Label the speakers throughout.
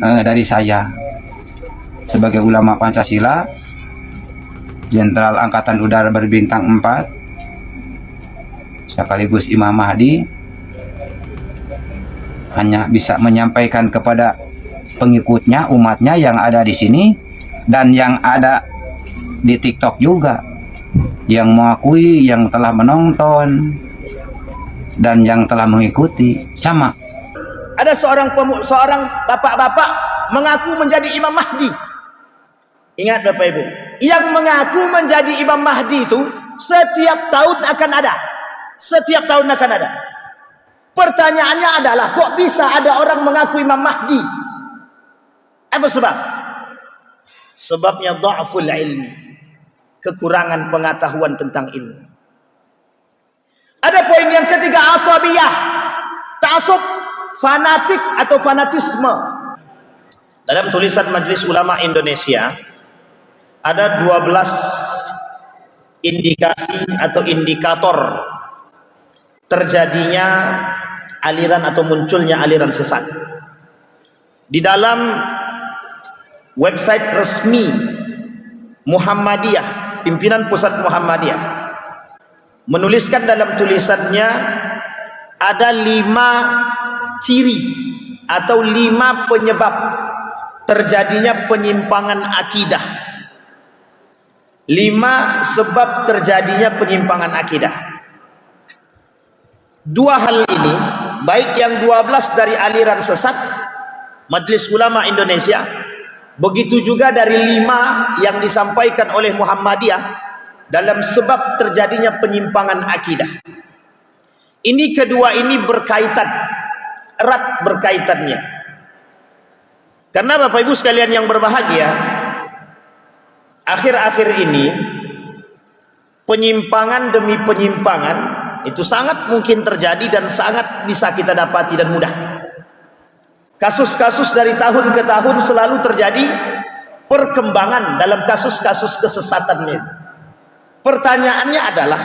Speaker 1: dari saya sebagai ulama Pancasila, Jenderal Angkatan Udara berbintang 4, sekaligus Imam Mahdi, hanya bisa menyampaikan kepada pengikutnya, umatnya yang ada di sini dan yang ada di TikTok juga, yang mengakui, yang telah menonton dan yang telah mengikuti, sama.
Speaker 2: Ada seorang bapak-bapak mengaku menjadi Imam Mahdi. Ingat Bapak Ibu, yang mengaku menjadi Imam Mahdi itu setiap tahun akan ada. Setiap tahun akan ada. Pertanyaannya adalah, kok bisa ada orang mengaku Imam Mahdi? Apa sebab? Sebabnya dha'ful ilmi, kekurangan pengetahuan tentang ilmu. Ada poin yang ketiga, asabiyah, ta'assub, fanatik atau fanatisme. Dalam tulisan Majelis Ulama Indonesia ada 12 indikasi atau indikator terjadinya aliran atau munculnya aliran sesat. Di dalam website resmi Muhammadiyah, pimpinan pusat Muhammadiyah menuliskan dalam tulisannya ada 5 ciri atau 5 penyebab terjadinya penyimpangan akidah. 5 sebab terjadinya penyimpangan akidah. 2 hal ini, baik yang 12 dari aliran sesat Majelis Ulama Indonesia, begitu juga dari 5 yang disampaikan oleh Muhammadiyah dalam sebab terjadinya penyimpangan akidah. Ini kedua ini berkaitan, erat berkaitannya. Karena Bapak Ibu sekalian yang berbahagia, akhir-akhir ini penyimpangan demi penyimpangan itu sangat mungkin terjadi dan sangat bisa kita dapati dan mudah. Kasus-kasus dari tahun ke tahun selalu terjadi perkembangan dalam kasus-kasus kesesatan itu. Pertanyaannya adalah,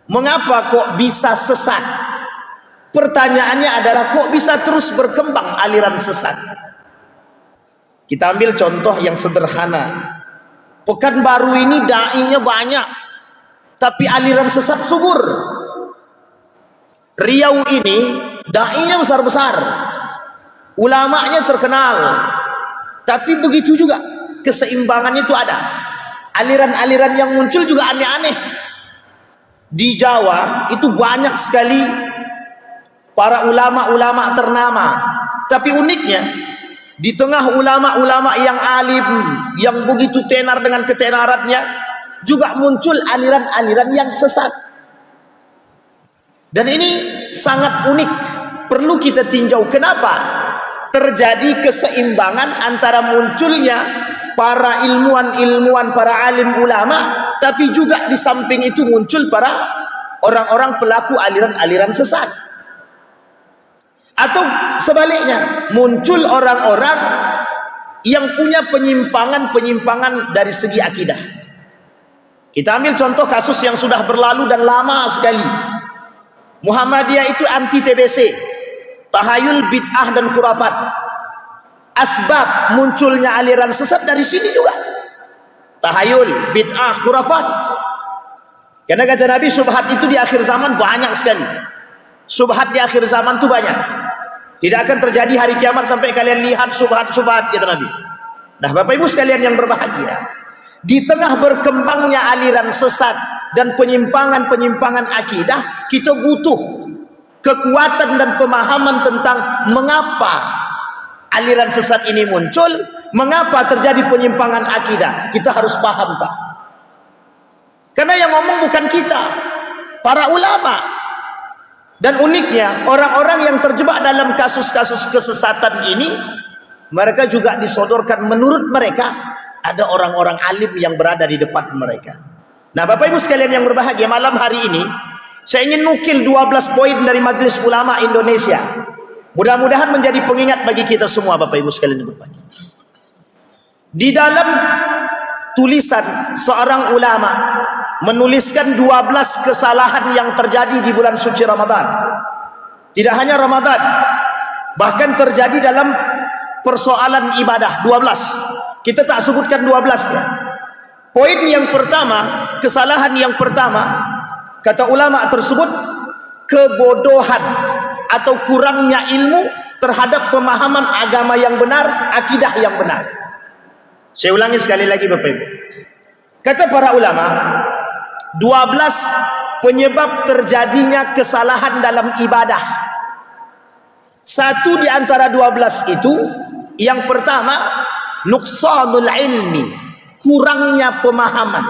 Speaker 2: mengapa kok bisa sesat? Pertanyaannya adalah, kok bisa terus berkembang aliran sesat? Kita ambil contoh yang sederhana. Pekanbaru ini da'inya banyak, tapi aliran sesat subur. Riau ini da'inya besar-besar, ulamanya terkenal, tapi begitu juga keseimbangannya itu ada. Aliran-aliran yang muncul juga aneh-aneh. Di Jawa itu banyak sekali para ulama-ulama ternama, tapi uniknya di tengah ulama-ulama yang alim, yang begitu tenar dengan ketenarannya, juga muncul aliran-aliran yang sesat. Dan ini sangat unik, perlu kita tinjau kenapa terjadi keseimbangan antara munculnya para ilmuwan-ilmuwan, para alim ulama, tapi juga di samping itu muncul para orang-orang pelaku aliran-aliran sesat. Atau sebaliknya, muncul orang-orang yang punya penyimpangan-penyimpangan dari segi akidah. Kita ambil contoh kasus yang sudah berlalu dan lama sekali. Muhammadiyah itu anti TBC, tahayul, bid'ah dan khurafat. Asbab munculnya aliran sesat dari sini juga. Tahayul, bid'ah, khurafat. Karena kata Nabi, subhat itu di akhir zaman banyak sekali. Subhat di akhir zaman itu banyak. Tidak akan terjadi hari kiamat sampai kalian lihat subhat-subhat, kata Nabi. Nah, Bapak Ibu sekalian yang berbahagia, di tengah berkembangnya aliran sesat dan penyimpangan-penyimpangan akidah, kita butuh kekuatan dan pemahaman tentang mengapa aliran sesat ini muncul, mengapa terjadi penyimpangan akidah. Kita harus paham, Pak. Karena yang ngomong bukan kita, para ulama. Dan uniknya, orang-orang yang terjebak dalam kasus-kasus kesesatan ini, mereka juga disodorkan, menurut mereka ada orang-orang alim yang berada di depan mereka. Nah, Bapak Ibu sekalian yang berbahagia, malam hari ini saya ingin nukil 12 poin dari Majelis Ulama Indonesia. Mudah-mudahan menjadi pengingat bagi kita semua, Bapak Ibu sekalian yang berbahagia. Di dalam tulisan seorang ulama menuliskan 12 kesalahan yang terjadi di bulan suci Ramadan. Tidak hanya Ramadan, bahkan terjadi dalam persoalan ibadah 12. Kita tak sebutkan 12 ya. Poin yang pertama, kesalahan yang pertama, kata ulama tersebut, kebodohan atau kurangnya ilmu terhadap pemahaman agama yang benar, akidah yang benar. Saya ulangi sekali lagi Bapak Ibu. Kata para ulama, 12 penyebab terjadinya kesalahan dalam ibadah. Satu di antara 12 itu, yang pertama, nuqsanul ilmi, kurangnya pemahaman.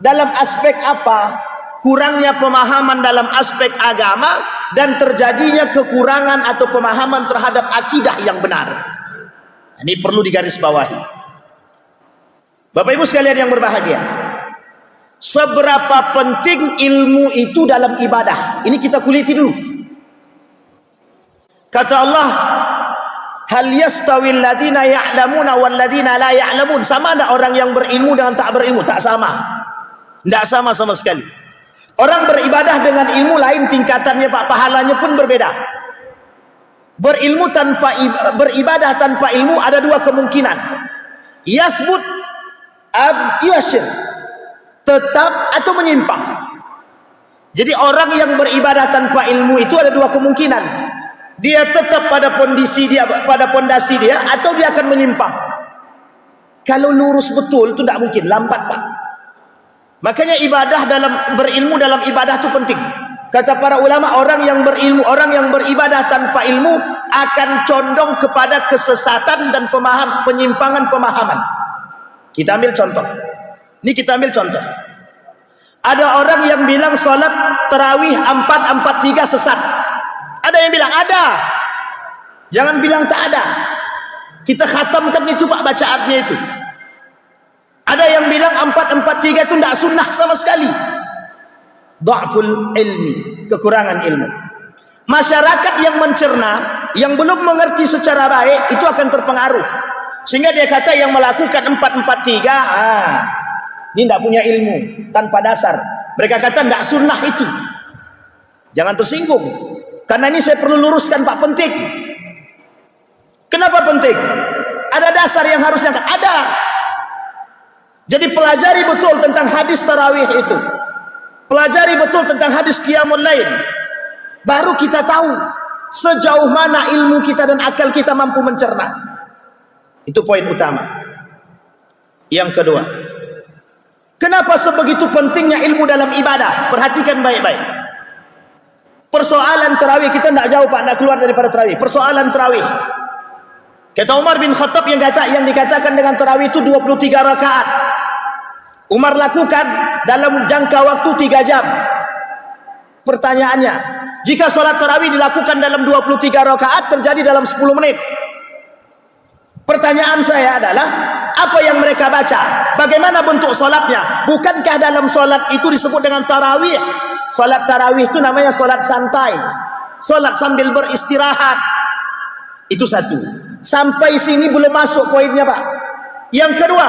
Speaker 2: Dalam aspek apa? Kurangnya pemahaman dalam aspek agama dan terjadinya kekurangan atau pemahaman terhadap akidah yang benar. Ini perlu digarisbawahi. Bapak Ibu sekalian yang berbahagia, seberapa penting ilmu itu dalam ibadah? Ini kita kuliti dulu. Kata Allah, hal yastawil ladina ya'lamuna wal ladina la ya'lamun. Sama ada orang yang berilmu dengan tak berilmu? Tak sama. Tidak sama sama sekali. Orang beribadah dengan ilmu lain tingkatannya Pak, pahalanya pun berbeda. Beribadah tanpa ilmu ada dua kemungkinan. Yasbut yashir, tetap atau menyimpang. Jadi orang yang beribadah tanpa ilmu itu ada dua kemungkinan. Dia tetap pada pondasi dia, atau dia akan menyimpang. Kalau lurus betul itu tidak mungkin, lambat Pak. Makanya berilmu dalam ibadah itu penting. Kata para ulama, orang yang berilmu, orang yang beribadah tanpa ilmu akan condong kepada kesesatan dan penyimpangan pemahaman. Kita ambil contoh. Ini kita ambil contoh. Ada orang yang bilang salat tarawih 4-4-3 sesat. Ada yang bilang ada. Jangan bilang tak ada. Kita khatamkan itu Pak, bacaannya itu. Ada yang bilang 4-4-3 itu tidak sunnah sama sekali. Dha'ful ilmi, kekurangan ilmu. Masyarakat yang mencerna, yang belum mengerti secara baik, itu akan terpengaruh. Sehingga dia kata yang melakukan 4-4-3, ini tidak punya ilmu, tanpa dasar. Mereka kata tidak sunnah itu. Jangan tersinggung. Karena ini saya perlu luruskan Pak, penting. Kenapa penting? Ada dasar yang harusnya ada. Jadi pelajari betul tentang hadis tarawih itu. Pelajari betul tentang hadis qiyamul lail. Baru kita tahu sejauh mana ilmu kita dan akal kita mampu mencerna. Itu poin utama. Yang kedua, kenapa sebegitu pentingnya ilmu dalam ibadah? Perhatikan baik-baik. Persoalan tarawih kita tidak jauh Pak, tidak keluar daripada tarawih. Persoalan tarawih. Kata Umar bin Khattab yang dikatakan dengan tarawih itu 23 rakaat. Umar lakukan dalam jangka waktu 3 jam. Pertanyaannya, jika sholat tarawih dilakukan dalam 23 rakaat terjadi dalam 10 menit. Pertanyaan saya adalah, apa yang mereka baca? Bagaimana bentuk sholatnya? Bukankah dalam sholat itu disebut dengan tarawih? Sholat tarawih itu namanya sholat santai, sholat sambil beristirahat. Itu satu. Sampai sini belum masuk poinnya Pak. Yang kedua,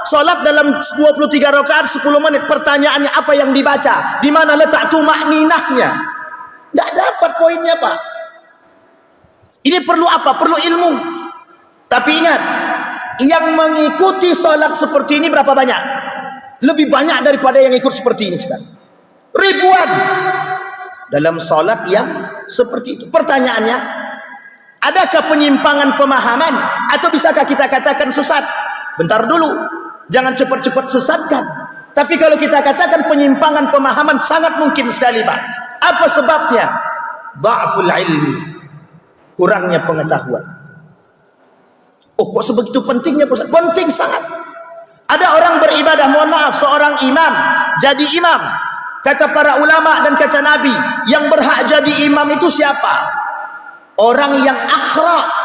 Speaker 2: sholat dalam 23 rakaat 10 menit. Pertanyaannya, apa yang dibaca? Di mana letak tumakninahnya? Tidak dapat poinnya Pak. Ini perlu apa? Perlu ilmu. Tapi ingat, yang mengikuti sholat seperti ini berapa banyak? Lebih banyak daripada yang ikut seperti ini sekarang. Ribuan dalam sholat yang seperti itu. Pertanyaannya, adakah penyimpangan pemahaman atau bisakah kita katakan sesat? Bentar dulu, jangan cepat-cepat sesatkan. Tapi kalau kita katakan penyimpangan pemahaman, sangat mungkin sekali Pak. Apa sebabnya? Dha'ful ilmi, kurangnya pengetahuan. Oh, kok sebegitu pentingnya? Penting sangat. Ada orang beribadah, mohon maaf, seorang imam jadi imam. Kata para ulama dan kata Nabi, yang berhak jadi imam itu siapa? Orang yang akra.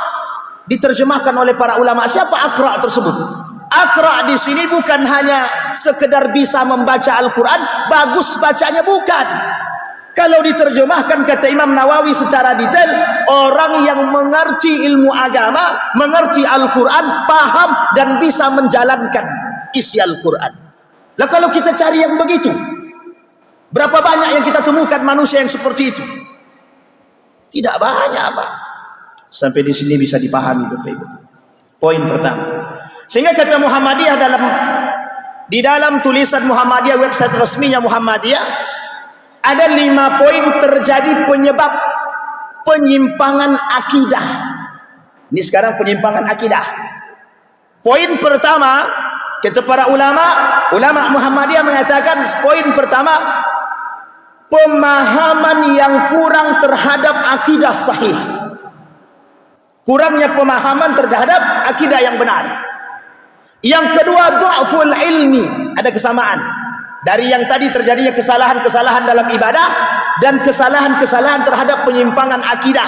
Speaker 2: Diterjemahkan oleh para ulama. Siapa akra tersebut? Akra di sini bukan hanya sekedar bisa membaca Al-Quran, bagus bacanya, bukan. Kalau diterjemahkan kata Imam Nawawi secara detail, orang yang mengerti ilmu agama, mengerti Al-Quran, paham dan bisa menjalankan isi Al-Quran. Lah kalau kita cari yang begitu, berapa banyak yang kita temukan manusia yang seperti itu? Tidak banyak Pak. Sampai di sini bisa dipahami Bapak Ibu. Poin pertama. Sehingga kata Muhammadiyah di dalam tulisan Muhammadiyah, website resminya Muhammadiyah, ada 5 poin terjadi penyebab penyimpangan akidah. Ini sekarang penyimpangan akidah. Poin pertama, kata para ulama Muhammadiyah mengatakan, poin pertama, pemahaman yang kurang terhadap akidah sahih. Kurangnya pemahaman terhadap akidah yang benar. Yang kedua, du'ful ilmi, ada kesamaan dari yang tadi terjadinya kesalahan-kesalahan dalam ibadah dan kesalahan-kesalahan terhadap penyimpangan akidah.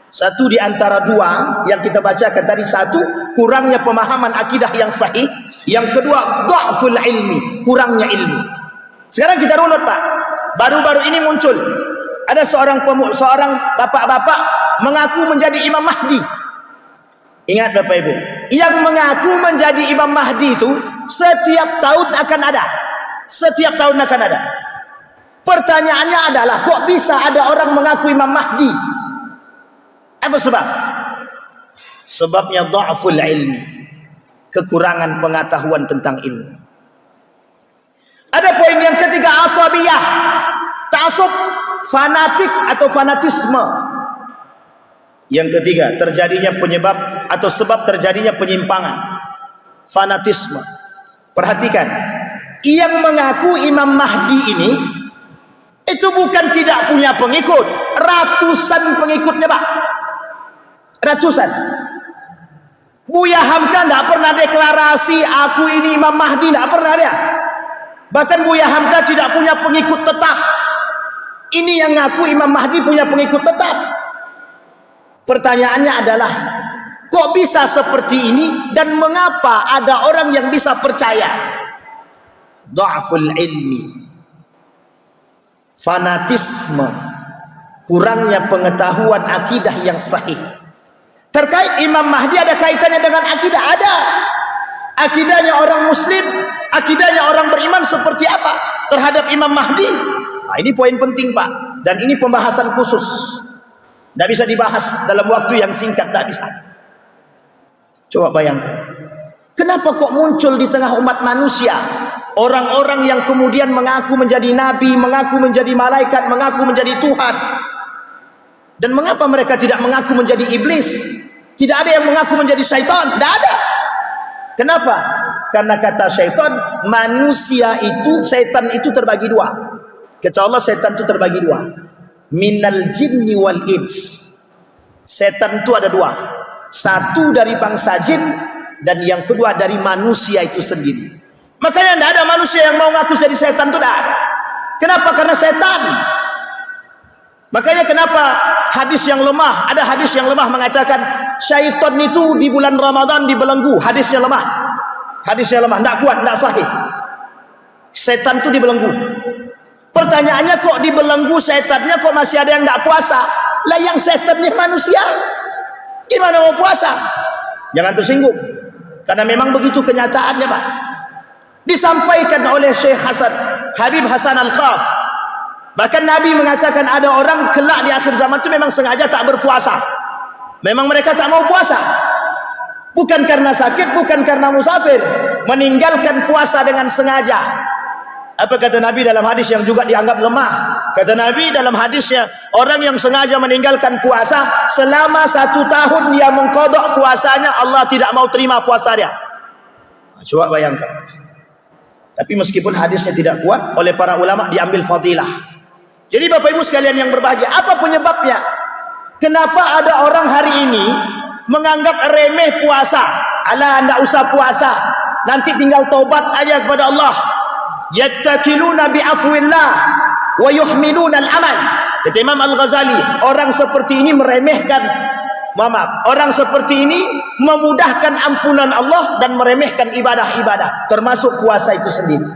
Speaker 2: Satu di antara dua yang kita bacakan tadi, satu kurangnya pemahaman akidah yang sahih, yang kedua du'ful ilmi, kurangnya ilmu. Sekarang kita runut Pak, baru-baru ini muncul ada seorang bapak-bapak mengaku menjadi Imam Mahdi. Ingat Bapak Ibu, yang mengaku menjadi Imam Mahdi itu setiap tahun akan ada. Setiap tahun akan ada. Pertanyaannya adalah, kok bisa ada orang mengaku Imam Mahdi? Apa sebab? Sebabnya dha'ful ilmi, kekurangan pengetahuan tentang ilmu. Ada poin yang ketiga, asabiyah, ta'assub, fanatik atau fanatisme. Yang ketiga, terjadinya penyebab atau sebab terjadinya penyimpangan, fanatisme. Perhatikan, yang mengaku Imam Mahdi ini itu bukan tidak punya pengikut, ratusan pengikutnya Pak, ratusan. Buya Hamka tidak pernah deklarasi aku ini Imam Mahdi, tidak pernah dia. Bahkan Buya Hamka tidak punya pengikut tetap. Ini yang ngaku Imam Mahdi punya pengikut tetap. Pertanyaannya adalah, kok bisa seperti ini dan mengapa ada orang yang bisa percaya? Dha'ful ilmi, fanatisme, kurangnya pengetahuan akidah yang sahih. Terkait Imam Mahdi ada kaitannya dengan akidah? Ada. Akidahnya orang muslim, akidahnya orang beriman seperti apa terhadap Imam Mahdi? Nah, ini poin penting Pak, dan ini pembahasan khusus. Tidak bisa dibahas dalam waktu yang singkat, tidak bisa. Coba bayangkan, kenapa kok muncul di tengah umat manusia orang-orang yang kemudian mengaku menjadi nabi, mengaku menjadi malaikat, mengaku menjadi Tuhan, dan mengapa mereka tidak mengaku menjadi iblis? Tidak ada yang mengaku menjadi syaitan, tidak ada. Kenapa? Karena kata syaitan, manusia itu, setan itu terbagi dua. Kata Allah, setan itu terbagi dua, minal jinni wal ins. Setan itu ada dua, satu dari bangsa jin dan yang kedua dari manusia itu sendiri. Makanya tidak ada manusia yang mau ngaku jadi setan, itu tidak ada. Kenapa? Karena setan. Makanya kenapa hadis yang lemah, ada hadis yang lemah mengatakan syaitan itu di bulan Ramadan dibelenggu. Hadisnya lemah, hadisnya lemah, tidak kuat, tidak sahih. Setan itu dibelenggu. Pertanyaannya, kok dibelenggu setannya, kok masih ada yang tidak puasa? Lah yang setannya manusia, gimana mau puasa? Jangan tersinggung, karena memang begitu kenyataannya Pak. Disampaikan oleh Syekh Habib Hasan Al-Khaf. Bahkan Nabi mengatakan ada orang kelak di akhir zaman itu memang sengaja tak berpuasa. Memang mereka tak mau puasa, bukan karena sakit, bukan karena musafir, meninggalkan puasa dengan sengaja. Apa kata Nabi dalam hadis yang juga dianggap lemah? Kata Nabi dalam hadisnya, orang yang sengaja meninggalkan puasa selama 1 tahun dia mengkodok puasanya, Allah tidak mau terima puasa dia. Coba bayangkan. Tapi meskipun hadisnya tidak kuat, oleh para ulama diambil fadilah. Jadi Bapak Ibu sekalian yang berbahagia, apa penyebabnya? Kenapa ada orang hari ini menganggap remeh puasa? Alah, tidak usah puasa, nanti tinggal taubat aja kepada Allah. Yattakiluna bi'afwillah wa yuhmiluna al-amal. Kata Imam Al-Ghazali, orang seperti ini meremehkan, orang seperti ini memudahkan ampunan Allah dan meremehkan ibadah-ibadah, termasuk puasa itu sendiri.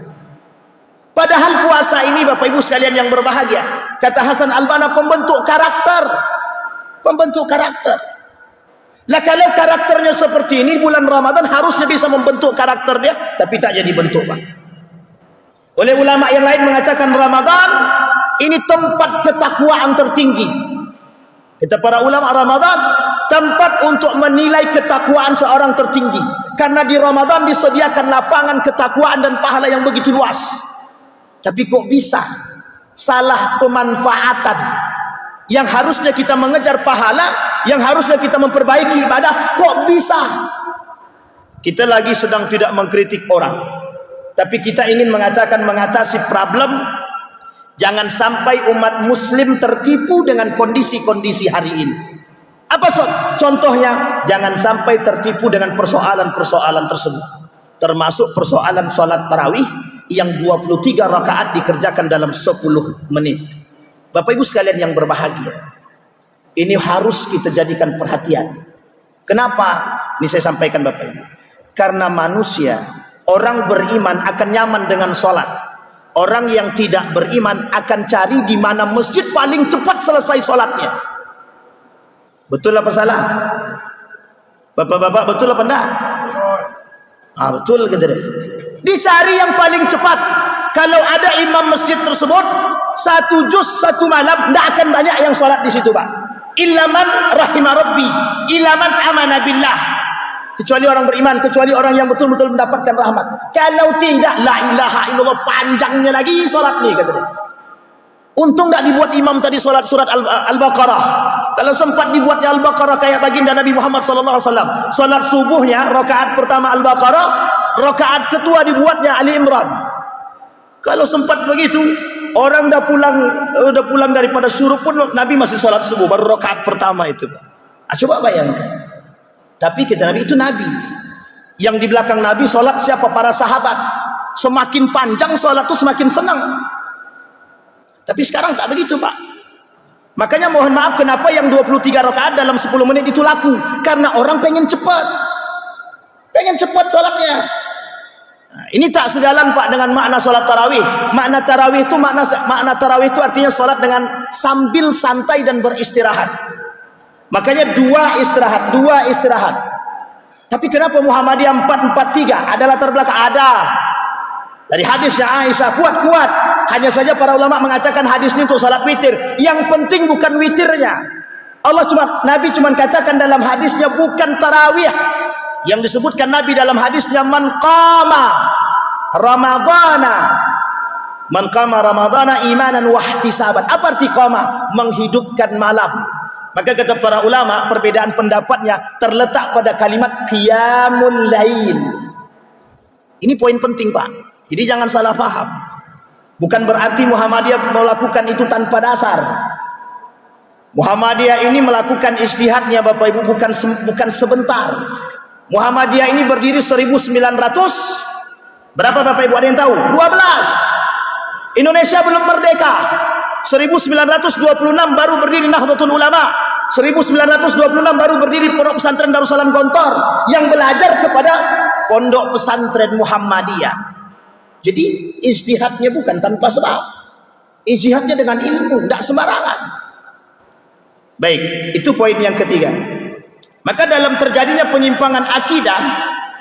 Speaker 2: Padahal puasa ini Bapak Ibu sekalian yang berbahagia, kata Hasan Al-Banna, pembentuk karakter. Pembentuk karakter. Lah kalau karakternya seperti ini, bulan Ramadan harusnya bisa membentuk karakter dia, tapi tak jadi bentuk Pak. Oleh ulama yang lain mengatakan Ramadan ini tempat ketakwaan tertinggi. Kata para ulama, Ramadan tempat untuk menilai ketakwaan seorang tertinggi. Karena di Ramadan disediakan lapangan ketakwaan dan pahala yang begitu luas. Tapi kok bisa salah pemanfaatan? Yang harusnya kita mengejar pahala, yang harusnya kita memperbaiki ibadah, kok bisa? Kita lagi sedang tidak mengkritik orang, tapi kita ingin mengatakan mengatasi problem. Jangan sampai umat muslim tertipu dengan kondisi-kondisi hari ini. Apa contohnya? Jangan sampai tertipu dengan persoalan-persoalan tersebut. Termasuk persoalan salat tarawih yang 23 rakaat dikerjakan dalam 10 menit. Bapak Ibu sekalian yang berbahagia, ini harus kita jadikan perhatian. Kenapa? Ini saya sampaikan Bapak Ibu. Karena manusia, orang beriman akan nyaman dengan salat. Orang yang tidak beriman akan cari di mana masjid paling cepat selesai sholatnya. Betul apa salah? Bapak-bapak, betul apa enggak? Betul gitu deh. Dicari yang paling cepat. Kalau ada imam masjid tersebut 1 juz 1 malam, enggak akan banyak yang sholat di situ, Pak. Ilaman rahimah rabbi, ilaman amana billah. Kecuali orang beriman, kecuali orang yang betul-betul mendapatkan rahmat. Kalau tidak, la ilaha illallah, panjangnya lagi solat nih, kata dia. Untung tak dibuat imam tadi solat surat Al-Baqarah. Kalau sempat dibuatnya Al-Baqarah kayak baginda Nabi Muhammad SAW. Solat subuhnya rakaat pertama Al-Baqarah, rakaat kedua dibuatnya Ali Imran. Kalau sempat begitu, orang dah pulang daripada syuruk pun Nabi masih solat subuh, baru rakaat pertama itu. Coba bayangkan. Tapi kata Nabi, itu Nabi. Yang di belakang Nabi solat siapa? Para sahabat. Semakin panjang solat itu semakin senang. Tapi sekarang tak begitu, Pak. Makanya mohon maaf kenapa yang 23 rakaat dalam 10 menit itu laku. Karena orang pengen cepat. Pengen cepat solatnya. Nah, ini tak sejalan, Pak, dengan makna solat tarawih. Makna tarawih itu artinya solat dengan sambil santai dan beristirahat. Makanya dua istirahat. Tapi kenapa Muhammadiyah 443? Ada latar belakang? Ada. Dari hadisnya Aisyah, kuat. Hanya saja para ulama mengatakan hadis ini untuk salat witir. Yang penting bukan witirnya. Nabi cuma katakan dalam hadisnya bukan tarawih. Yang disebutkan Nabi dalam hadisnya man qama ramadana imanan wahtisaban. Apa arti qama? Menghidupkan malam. Maka kata para ulama, perbedaan pendapatnya terletak pada kalimat qiyamul lail. Ini poin penting, Pak. Jadi jangan salah paham. Bukan berarti Muhammadiyah melakukan itu tanpa dasar. Muhammadiyah ini melakukan ijtihadnya, Bapak Ibu, bukan sebentar. Muhammadiyah ini berdiri 1900 berapa, Bapak Ibu, ada yang tahu? 12. Indonesia belum merdeka. 1926 baru berdiri Nahdlatul Ulama. 1926 baru berdiri Pondok Pesantren Darussalam Gontor yang belajar kepada Pondok Pesantren Muhammadiyah. Jadi ijtihadnya bukan tanpa sebab. Ijtihadnya dengan ilmu, tidak sembarangan. Baik, itu poin yang ketiga. Maka dalam terjadinya penyimpangan akidah,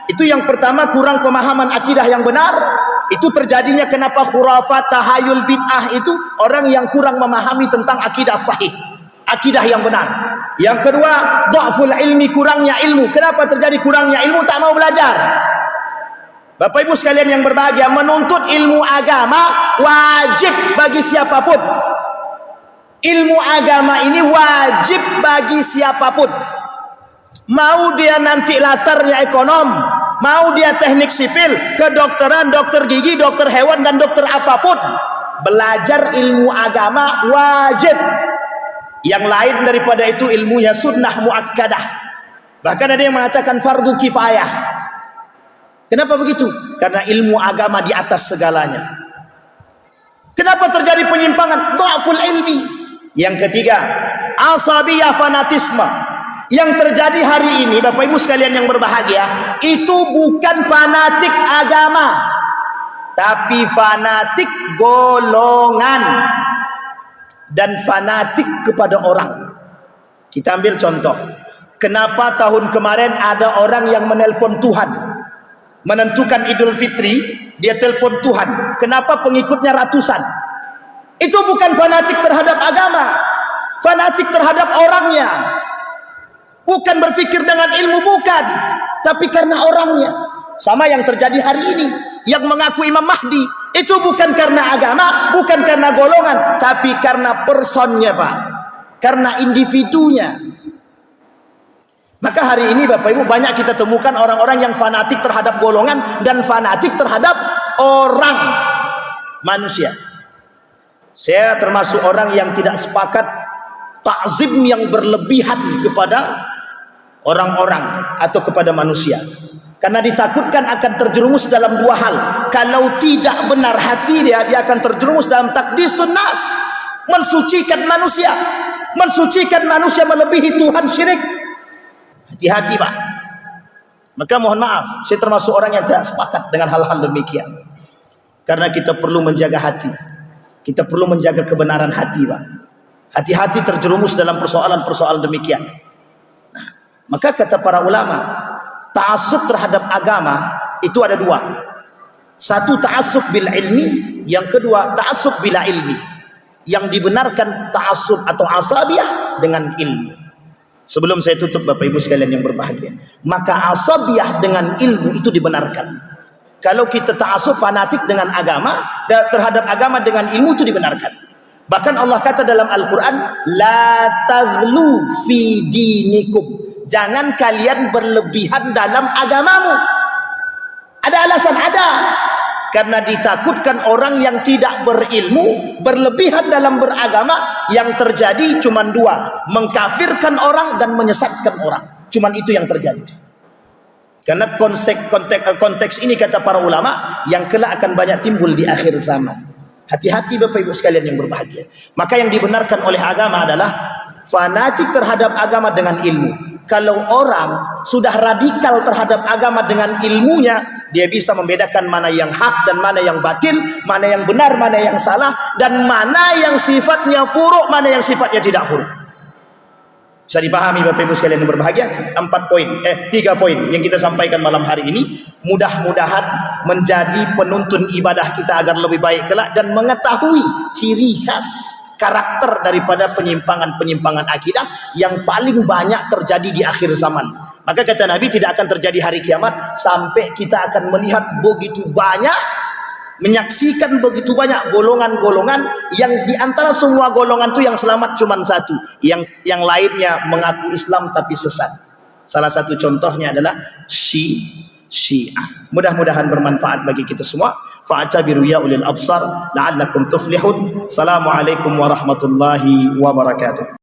Speaker 2: itu yang pertama, kurang pemahaman akidah yang benar. Itu terjadinya kenapa khurafat, tahayul, bid'ah itu orang yang kurang memahami tentang akidah sahih, akidah yang benar. Yang kedua, dha'ful ilmi, kurangnya ilmu. Kenapa terjadi kurangnya ilmu? Tak mau belajar. Bapak Ibu sekalian yang berbahagia, menuntut ilmu agama wajib bagi siapapun. Ilmu agama ini wajib bagi siapapun. Mau dia nanti latarnya ekonom, mau dia teknik sipil, kedokteran, dokter gigi, dokter hewan, dan dokter apapun, belajar ilmu agama wajib. Yang lain daripada itu ilmunya sunnah muakkadah. Bahkan ada yang mengatakan fardu kifayah. Kenapa begitu? Karena ilmu agama di atas segalanya. Kenapa terjadi penyimpangan? Dha'ful ilmi. Yang ketiga, asabiyah, fanatisme. Yang terjadi hari ini, Bapak Ibu sekalian yang berbahagia, itu bukan fanatik agama, tapi fanatik golongan dan fanatik kepada orang. Kita ambil contoh. Kenapa tahun kemarin ada orang yang menelpon Tuhan, menentukan Idul Fitri, dia telepon Tuhan. Kenapa pengikutnya ratusan? Itu bukan fanatik terhadap agama. fanatik terhadap orangnya. Bukan berpikir dengan ilmu, bukan, tapi karena orangnya. Sama yang terjadi hari ini, yang mengaku Imam Mahdi itu bukan karena agama, bukan karena golongan, tapi karena personnya, Pak, karena individunya. Maka hari ini Bapak Ibu banyak kita temukan orang-orang yang fanatik terhadap golongan dan fanatik terhadap orang, manusia. Saya termasuk orang yang tidak sepakat takzim yang berlebihan kepada orang-orang atau kepada manusia, karena ditakutkan akan terjerumus dalam dua hal. Kalau tidak benar hati dia akan terjerumus dalam takdisun nas, mensucikan manusia melebihi Tuhan, syirik. Hati-hati, Pak. Maka mohon maaf, saya termasuk orang yang tidak sepakat dengan hal-hal demikian, karena kita perlu menjaga hati, kita perlu menjaga kebenaran hati, Pak. Hati-hati terjerumus dalam persoalan-persoalan demikian. Nah, maka kata para ulama, ta'assub terhadap agama itu ada dua. Satu, ta'assub bil ilmi, yang kedua ta'assub bila ilmi. Yang dibenarkan ta'assub atau asabiyah dengan ilmu. Sebelum saya tutup Bapak Ibu sekalian yang berbahagia, maka asabiyah dengan ilmu itu dibenarkan. Kalau kita ta'assub fanatik dengan agama, terhadap agama dengan ilmu, itu dibenarkan. Bahkan Allah kata dalam Al-Quran, la taghlu fi dinikum, jangan kalian berlebihan dalam agamamu. Ada alasan, ada. Karena ditakutkan orang yang tidak berilmu berlebihan dalam beragama, yang terjadi cuma dua, mengkafirkan orang dan menyesatkan orang. Cuma itu yang terjadi. Karena konteks ini kata para ulama yang kelak akan banyak timbul di akhir zaman. Hati-hati Bapak Ibu sekalian yang berbahagia. Maka yang dibenarkan oleh agama adalah fanatik terhadap agama dengan ilmu. Kalau orang sudah radikal terhadap agama dengan ilmunya, dia bisa membedakan mana yang hak dan mana yang batil, mana yang benar, mana yang salah, dan mana yang sifatnya furu', mana yang sifatnya tidak furu'. Bisa dipahami Bapak Ibu sekalian yang berbahagia? 3 poin yang kita sampaikan malam hari ini, mudah-mudahan menjadi penuntun ibadah kita agar lebih baik kelak, dan mengetahui ciri khas karakter daripada penyimpangan-penyimpangan akidah yang paling banyak terjadi di akhir zaman. Maka kata Nabi, tidak akan terjadi hari kiamat sampai kita akan melihat begitu banyak, menyaksikan begitu banyak golongan-golongan yang diantara semua golongan itu yang selamat cuma satu, yang lainnya mengaku Islam tapi sesat. Salah satu contohnya adalah Syiah. Mudah-mudahan bermanfaat bagi kita semua. Fa'tabiru ya ulil absar la'allakum tuflihun. Assalamualaikum warahmatullahi wabarakatuh.